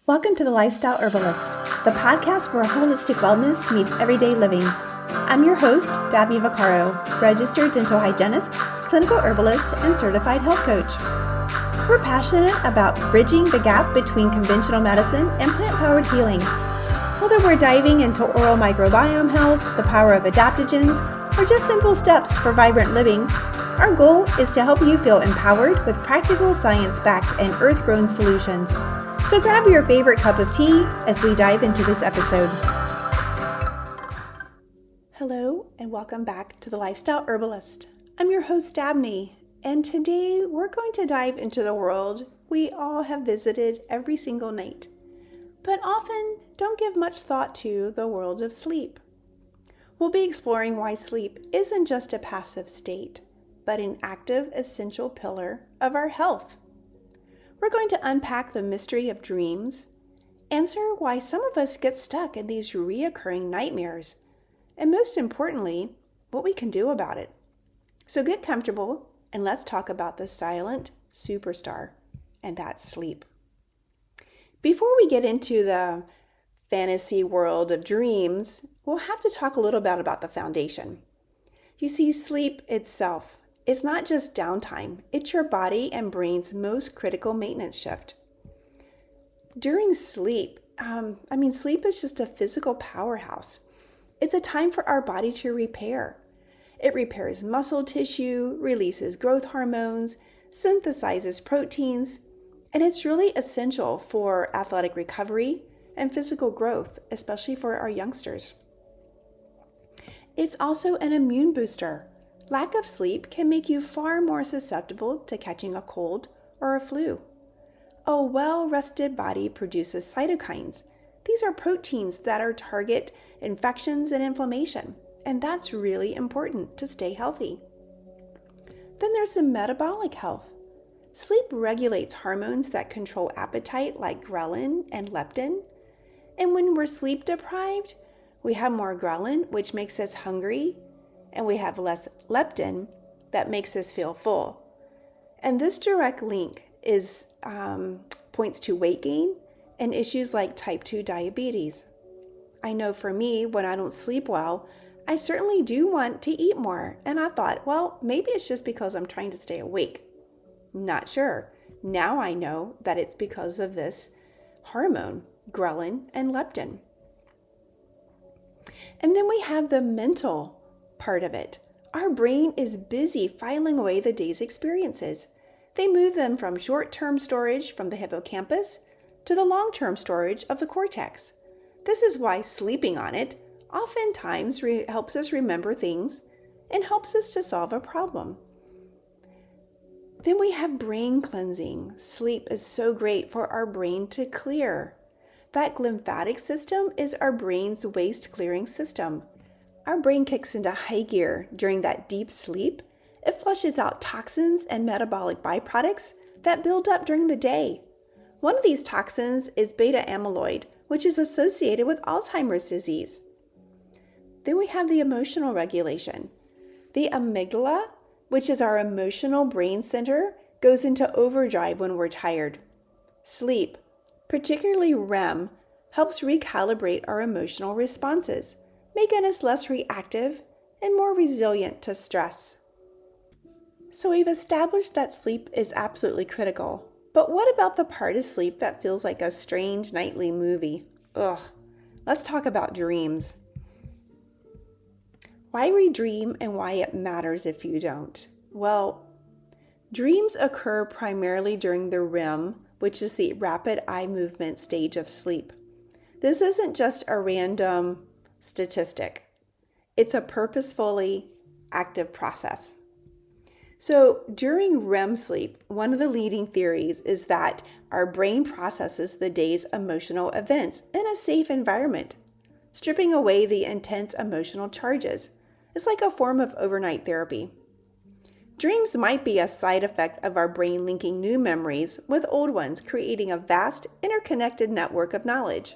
Welcome to the Lifestyle Herbalist, the podcast where holistic wellness meets everyday living. I'm your host, Dabney Vaccaro, registered dental hygienist, clinical herbalist, and certified health coach. We're passionate about bridging the gap between conventional medicine and plant-powered healing. Whether we're diving into oral microbiome health, the power of adaptogens, or just simple steps for vibrant living, our goal is to help you feel empowered with practical science-backed and earth-grown solutions. So grab your favorite cup of tea as we dive into this episode. Hello and welcome back to the Lifestyle Herbalist. I'm your host Dabney, and today we're going to dive into the world we all have visited every single night, but often don't give much thought to, the world of sleep. We'll be exploring why sleep isn't just a passive state, but an active, essential pillar of our health. We're going to unpack the mystery of dreams, answer why some of us get stuck in these reoccurring nightmares, and most importantly, what we can do about it. So get comfortable and let's talk about the silent superstar, and that's sleep. Before we get into the fantasy world of dreams, we'll have to talk a little bit about the foundation. You see, sleep itself, it's not just downtime, it's your body and brain's most critical maintenance shift. During sleep, sleep is just a physical powerhouse. It's a time for our body to repair. It repairs muscle tissue, releases growth hormones, synthesizes proteins, and it's really essential for athletic recovery and physical growth, especially for our youngsters. It's also an immune booster. Lack of sleep can make you far more susceptible to catching a cold or a flu. A well-rested body produces cytokines. These are proteins that are target infections and inflammation, and that's really important to stay healthy. Then there's the metabolic health. Sleep regulates hormones that control appetite like ghrelin and leptin. And when we're sleep deprived, we have more ghrelin, which makes us hungry, and we have less leptin that makes us feel full. And this direct link is points to weight gain and issues like type 2 diabetes. I know for me, when I don't sleep well, I certainly do want to eat more. And I thought, well, maybe it's just because I'm trying to stay awake. Not sure. Now I know that it's because of this hormone, ghrelin and leptin. And then we have the mental part of it. Our brain is busy filing away the day's experiences. They move them from short-term storage from the hippocampus to the long-term storage of the cortex. This is why sleeping on it oftentimes helps us remember things and helps us to solve a problem. Then we have brain cleansing. Sleep is so great for our brain to clear. That lymphatic system is our brain's waste clearing system. Our brain kicks into high gear during that deep sleep. It flushes out toxins and metabolic byproducts that build up during the day. One of these toxins is beta amyloid, which is associated with Alzheimer's disease. Then we have the emotional regulation. The amygdala, which is our emotional brain center, goes into overdrive when we're tired. Sleep, particularly REM, helps recalibrate our emotional responses, making us less reactive and more resilient to stress. So we've established that sleep is absolutely critical. But what about the part of sleep that feels like a strange nightly movie? Let's talk about dreams. Why we dream and why it matters if you don't. Well, dreams occur primarily during the REM, which is the rapid eye movement stage of sleep. This isn't just a random statistic. It's a purposefully active process. So during REM sleep, one of the leading theories is that our brain processes the day's emotional events in a safe environment, stripping away the intense emotional charges. It's like a form of overnight therapy. Dreams might be a side effect of our brain linking new memories with old ones, creating a vast interconnected network of knowledge.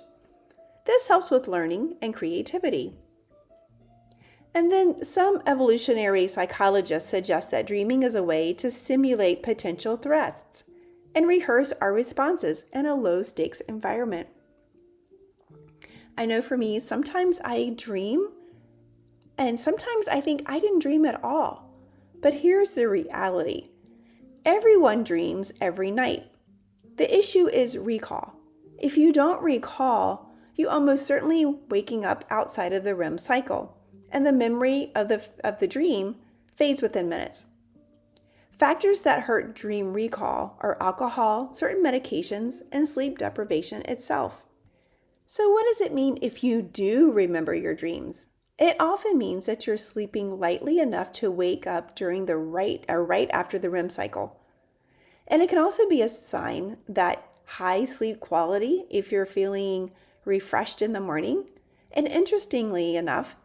This helps with learning and creativity. And then some evolutionary psychologists suggest that dreaming is a way to simulate potential threats, and rehearse our responses in a low-stakes environment. I know for me, sometimes I dream, and sometimes I think I didn't dream at all. But here's the reality. Everyone dreams every night. The issue is recall. If you don't recall, you almost certainly waking up outside of the REM cycle, and the memory of the dream fades within minutes. Factors that hurt dream recall are alcohol, certain medications, and sleep deprivation itself. So what does it mean if you do remember your dreams? It often means that you're sleeping lightly enough to wake up during the right after the REM cycle. And it can also be a sign that high sleep quality if you're feeling refreshed in the morning. And interestingly enough,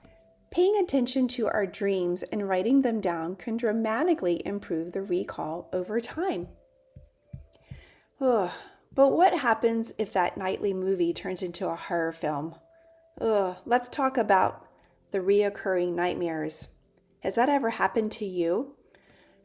paying attention to our dreams and writing them down can dramatically improve the recall over time. But what happens if that nightly movie turns into a horror film? Let's talk about the reoccurring nightmares. Has that ever happened to you?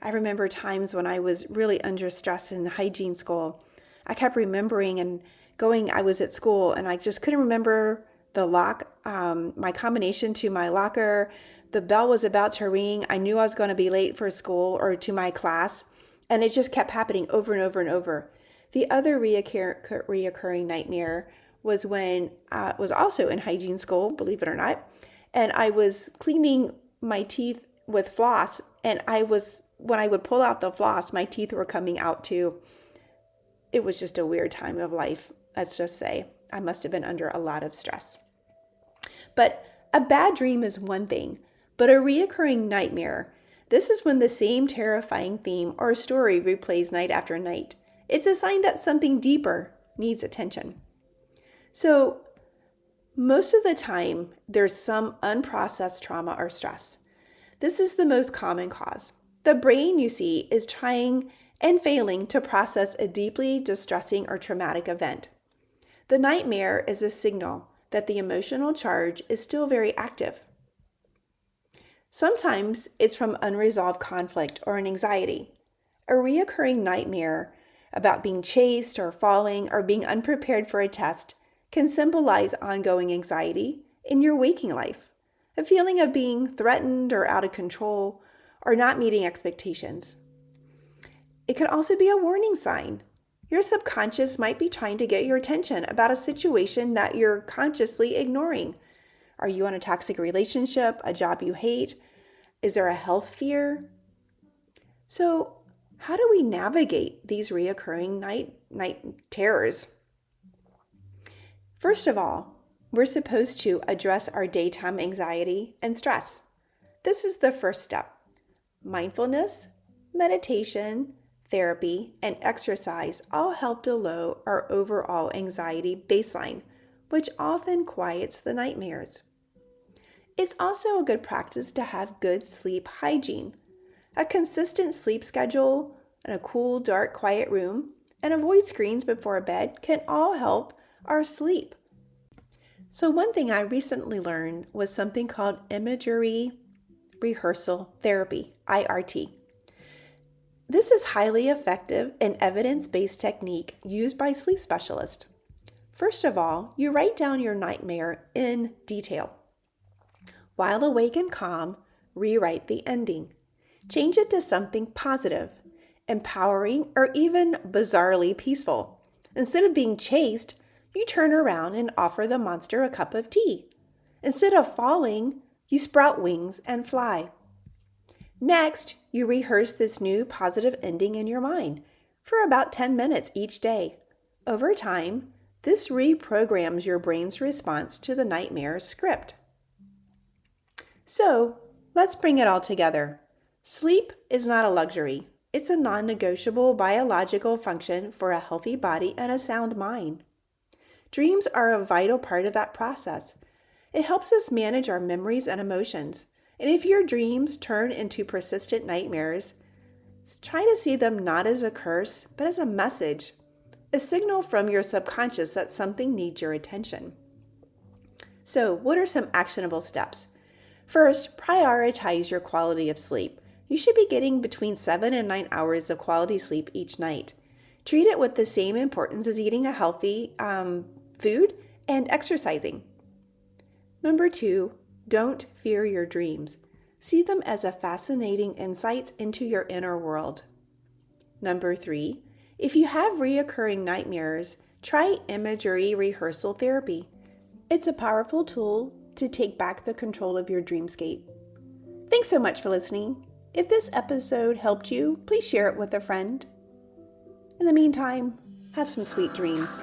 I remember times when I was really under stress in hygiene school. I kept remembering I was at school and I just couldn't remember the lock, my combination to my locker. The bell was about to ring. I knew I was going to be late for school or to my class, and it just kept happening over and over and over. The other reoccurring nightmare was when I was also in hygiene school, believe it or not, and I was cleaning my teeth with floss, and when I would pull out the floss, my teeth were coming out too. It was just a weird time of life. Let's just say I must have been under a lot of stress. But a bad dream is one thing, but a reoccurring nightmare, this is when the same terrifying theme or story replays night after night. It's a sign that something deeper needs attention. So most of the time, there's some unprocessed trauma or stress. This is the most common cause. The brain, you see, is trying and failing to process a deeply distressing or traumatic event. The nightmare is a signal that the emotional charge is still very active. Sometimes it's from unresolved conflict or an anxiety. A reoccurring nightmare about being chased or falling or being unprepared for a test can symbolize ongoing anxiety in your waking life, a feeling of being threatened or out of control or not meeting expectations. It could also be a warning sign. Your subconscious might be trying to get your attention about a situation that you're consciously ignoring. Are you in a toxic relationship, a job you hate? Is there a health fear? So, how do we navigate these reoccurring night terrors? First of all, we're supposed to address our daytime anxiety and stress. This is the first step. Mindfulness, meditation, therapy, and exercise all help to lower our overall anxiety baseline, which often quiets the nightmares. It's also a good practice to have good sleep hygiene. A consistent sleep schedule and a cool, dark, quiet room, and avoid screens before bed can all help our sleep. So one thing I recently learned was something called Imagery Rehearsal Therapy, IRT. This is highly effective and evidence-based technique used by sleep specialists. First of all, you write down your nightmare in detail. While awake and calm, rewrite the ending. Change it to something positive, empowering, or even bizarrely peaceful. Instead of being chased, you turn around and offer the monster a cup of tea. Instead of falling, you sprout wings and fly. Next, you rehearse this new positive ending in your mind for about 10 minutes each day. Over time, this reprograms your brain's response to the nightmare script. So, let's bring it all together. Sleep is not a luxury. It's a non-negotiable biological function for a healthy body and a sound mind. Dreams are a vital part of that process. It helps us manage our memories and emotions. And if your dreams turn into persistent nightmares, try to see them not as a curse, but as a message, a signal from your subconscious that something needs your attention. So, what are some actionable steps? First, prioritize your quality of sleep. You should be getting between 7 and 9 hours of quality sleep each night. Treat it with the same importance as eating a healthy food and exercising. Number 2, don't fear your dreams. See them as a fascinating insights into your inner world. Number 3, if you have reoccurring nightmares, try Imagery Rehearsal Therapy. It's a powerful tool to take back the control of your dreamscape. Thanks so much for listening. If this episode helped you, please share it with a friend. In the meantime, have some sweet dreams.